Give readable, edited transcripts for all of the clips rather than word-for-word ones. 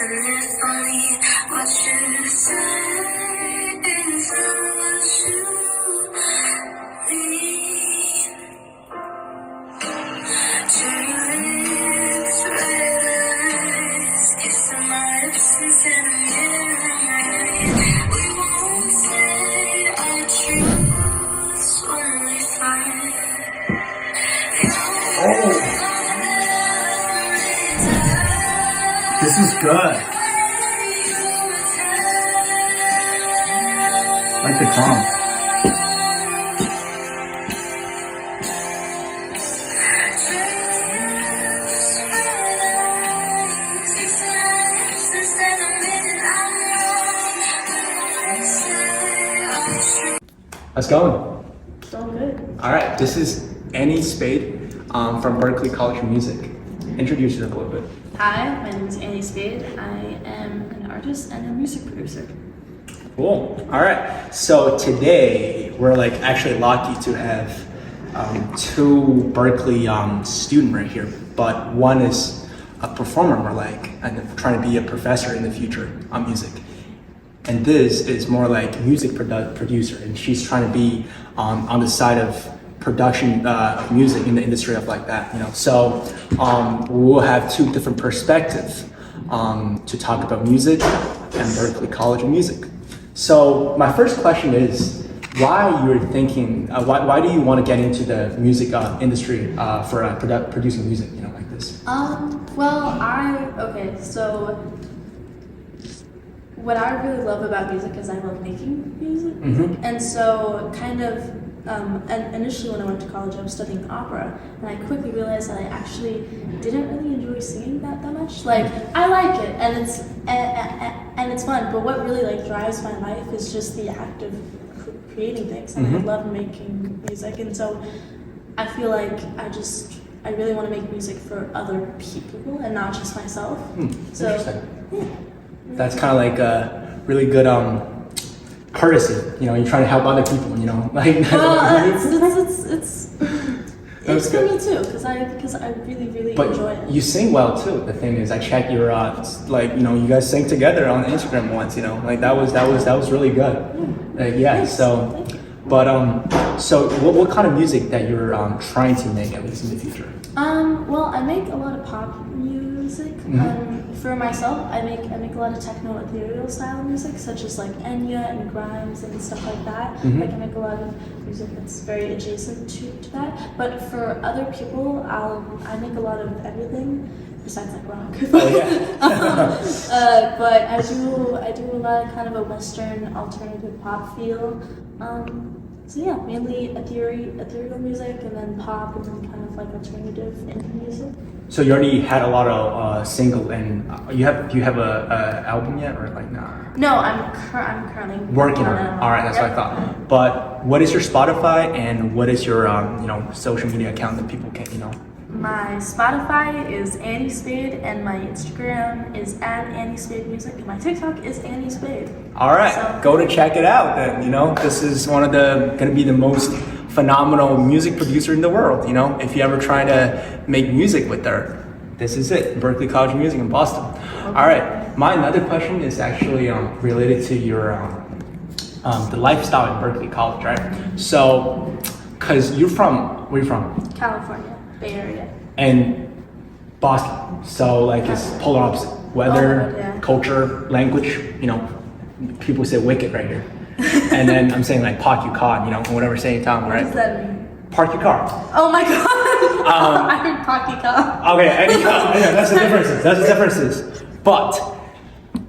isn't it funny? What you say is not what you mean. Two lips, red eyes, kissing my lips instead of midnight. We won't say our truths when we fight. This is good. Like the drums. How's it going? It's all good. All right, this is Annie Spade from Berklee College of Music. Introduce yourself a little bit. Hi, my name is Annie Spade. I am an artist and a music producer. Cool. All right. So today we're actually lucky to have two Berklee student right here, but one is a performer and trying to be a professor in the future on music. And this is more like music producer, and she's trying to be on the side of production of music in the industry of that, So we'll have two different perspectives to talk about music and Berklee College of Music. So my first question is, why you're thinking, why do you want to get into the music industry for producing music, like this? So what I really love about music is I love making music. Mm-hmm. And so and initially when I went to college, I was studying opera, and I quickly realized that I actually didn't really enjoy singing that much. I like it, and it's fun, but what really drives my life is just the act of creating things, and I love making music, and so I feel like I really want to make music for other people and not just myself. So Interesting. Yeah. That's kind of like a really good courtesy, you're trying to help other people, It's for me too, because I really but enjoy it. You sing well too. The thing is, I checked your you guys sang together on Instagram once, that was really good. Thanks. So but so what kind of music that you're trying to make, at least in the future? Well, I make a lot of pop music. For myself, I make a lot of techno ethereal style music, such as Enya and Grimes and stuff like that. I make a lot of music that's very adjacent to that. But for other people, I make a lot of everything besides rock. Oh yeah. But I do a lot of kind of a Western alternative pop feel. So yeah, mainly ethereal music, and then pop, and then kind of alternative indie music. So you already had a lot of single, and do you have a album yet, or nah? No, I'm currently working on it. All right, that's what I thought. But what is your Spotify, and what is your social media account that people can My Spotify is Annie Spade, and my Instagram is @AnnieSpadeMusic, and my TikTok is Annie Spade. All right, So, go to check it out then. This is gonna be the most phenomenal music producer in the world. If you ever try to make music with her, this is it. Berklee College of Music in Boston. Okay. All right, my another question is actually related to your the lifestyle in Berklee College, right? So, cause where you from? California, Bay Area. And Boston. So it's polar opposite. Weather, yeah. culture, language, people say wicked right here. And then I'm saying park your car, whatever saying town, right? What does that mean? Park your car. Oh my god! I heard Pocky Car. Okay, yeah, that's the differences. But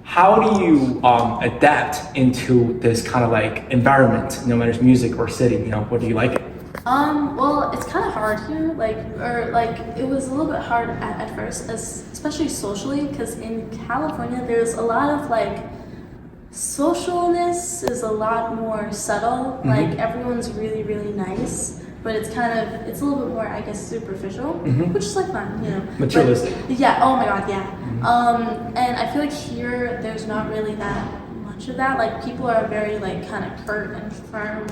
how do you adapt into this kind of environment, no matter it's music or city, what do you like it? Well, it's kind of hard here, it was a little bit hard at first, especially socially, because in California, there's a lot of socialness is a lot more subtle, everyone's really, really nice, but it's a little bit more, I guess, superficial, which is fun, Materialistic. But, yeah, oh my god, yeah. And I feel here, there's not really that much much of that. Like people are very like kind of curt and firm,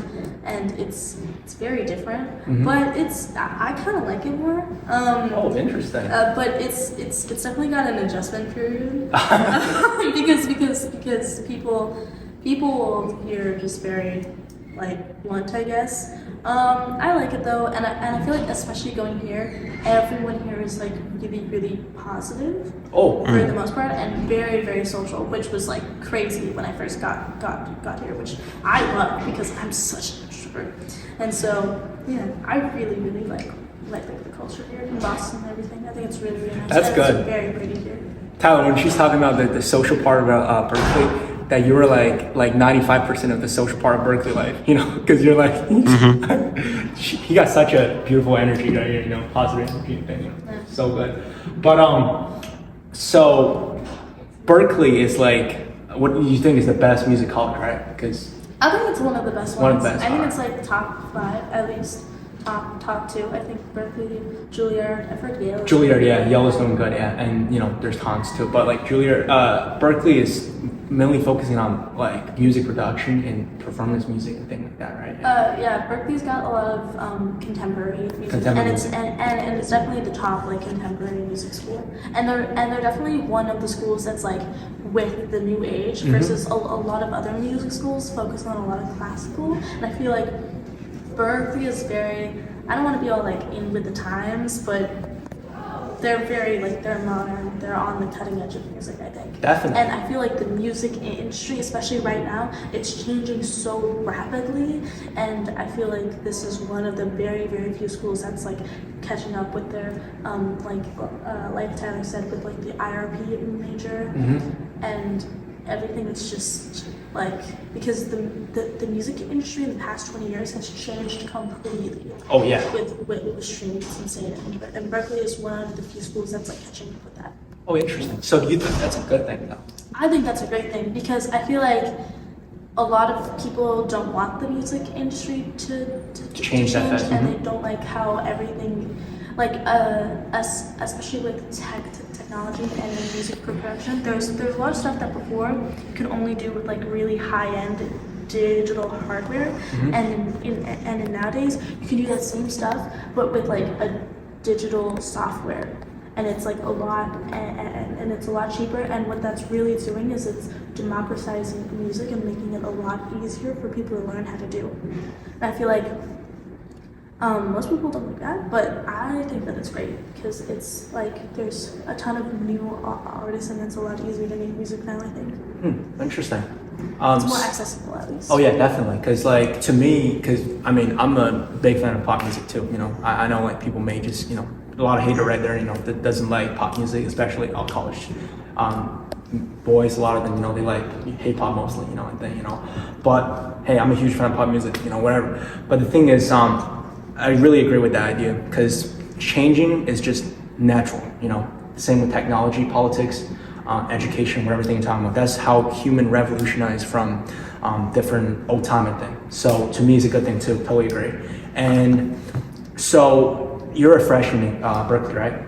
and it's very different. But I kind of like it more. Oh, interesting. But it's definitely got an adjustment period because people here are just very like blunt, I guess. I like it though, and I feel like especially going here, everyone here is like really positive. Oh. For the most part, and very very social, which was like crazy when I first got here, which I love because I'm such an extrovert. And so yeah, I really like the culture here in Boston and everything. I think it's really nice. That's good. It's very pretty here. Tyler, when she's talking about the social part about Berkeley, that you were like 95% of the social part of Berkeley life, you know, because you're like, he got such a beautiful energy right here, you know, positive energy and thing, you know, so good. But so Berkeley is like, what do you think is the best music college, right? Because I think it's one of the best ones. One of the best, I think alright. it's like top 5 at least. Top 2. I think Berklee, Juilliard. I've heard Yale. Juilliard, yeah, Yale is doing good, yeah, and you know, there's tons too. But like Juilliard, Berkeley is mainly focusing on like music production and performance music and things like that, right? Yeah, Berkeley's got a lot of contemporary music, Contemporary and it's definitely the top like contemporary music school, and they're definitely one of the schools that's like with the new age versus a lot of other music schools focus on a lot of classical, and I feel like Berkeley is very, I don't want to be all like in with the times, but they're very like, they're modern, they're on the cutting edge of music, I think. Definitely. And I feel like the music industry, especially right now, it's changing so rapidly, and I feel like this is one of the very few schools that's like catching up with their like Tyler said, with like the IRP major and everything. It's just like, because the music industry in the past 20 years has changed completely. Oh yeah. With streaming, it's insane. And Berkeley is one of the few schools that's like catching up with that. Oh, interesting. So do you think that's a good thing though? I think that's a great thing because I feel like a lot of people don't want the music industry to change that fast. and they don't like how everything, like especially with technology and music production. There's a lot of stuff that before you could only do with like really high-end digital hardware, and nowadays you can do that same stuff but with like a digital software, and it's like a lot and it's a lot cheaper, and what that's really doing is it's democratizing music and making it a lot easier for people to learn how to do. And I feel like most people don't like that, but I think that it's great because it's like there's a ton of new artists and it's a lot easier to make music now, I think. Interesting. It's more accessible at least. Oh yeah, definitely. Because like to me, because I mean, I'm a big fan of pop music too. You know, I know like people may just, you know, a lot of hater right there, you know, that doesn't like pop music, especially all college boys. A lot of them, you know, they like hip hop mostly, you know, and thing, you know. But hey, I'm a huge fan of pop music, you know, whatever. But the thing is, I really agree with that idea because changing is just natural, you know. Same with technology, politics, education, whatever thing you're talking about. That's how human revolutionized from different old time and thing. So to me, it's a good thing too. Totally agree. And so you're a freshman at Berkeley, right?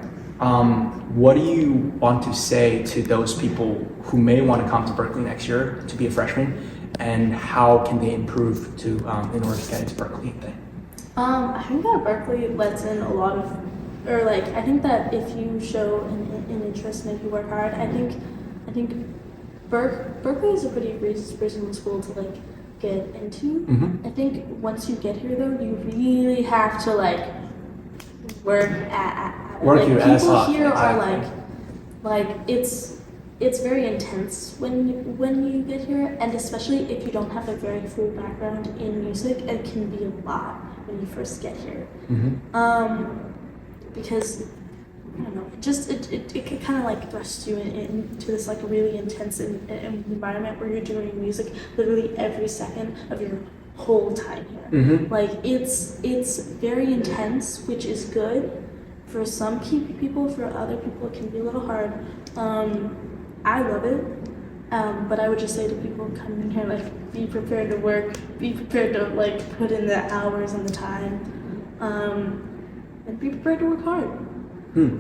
What do you want to say to those people who may want to come to Berkeley next year to be a freshman, and how can they improve to in order to get into Berkeley thing? I think that Berkeley lets in a lot of, or like, I think that if you show an interest and if you work hard, I think Berkeley is a pretty reasonable school to like get into. I think once you get here though, you really have to like work at it. Work like, your ass off. People here are Exactly. like it's very intense when you get here, and especially if you don't have a very full background in music, it can be a lot when you first get here. Because I don't know, it kind of like thrusts you into this like really intense environment where you're doing music literally every second of your whole time here. Like it's very intense, which is good for some people. For other people, it can be a little hard. I love it, but I would just say to people coming here, like, be prepared to work, be prepared to like put in the hours and the time, and be prepared to work hard.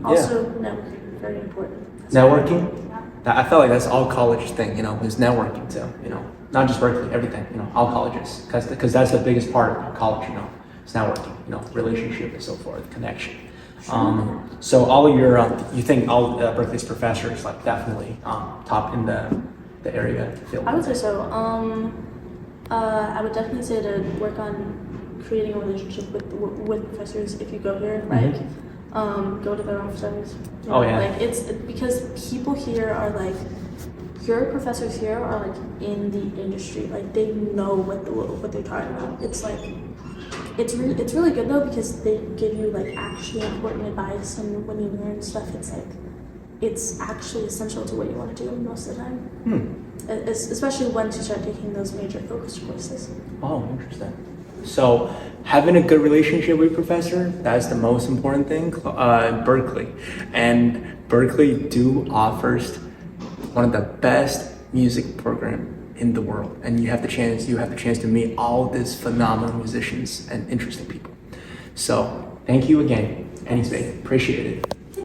Also, networking, very important. Networking? Yeah. I felt like that's all college thing, you know, is networking too, you know, not just Berkeley, everything, you know, all colleges, because that's the biggest part of college, you know, it's networking, you know, relationship and so forth, connection. So all of your, you think all Berkeley's professors like definitely top in the area field? I would say so. I would definitely say to work on creating a relationship with professors if you go here, like go to their offices. You know, Oh, yeah. Like it's because people here are like, your professors here are like in the industry, like they know what they're talking about. It's like it's really good though because they give you like actually important advice, and when you learn stuff, it's like it's actually essential to what you want to do most of the time. Especially once you start taking those major focused courses. Oh, interesting. So having a good relationship with professor, that's the most important thing. Berkeley, and Berkeley offers one of the best music program in the world, and you have the chance to meet all these phenomenal musicians and interesting people. So thank you again, Spade. Appreciate it.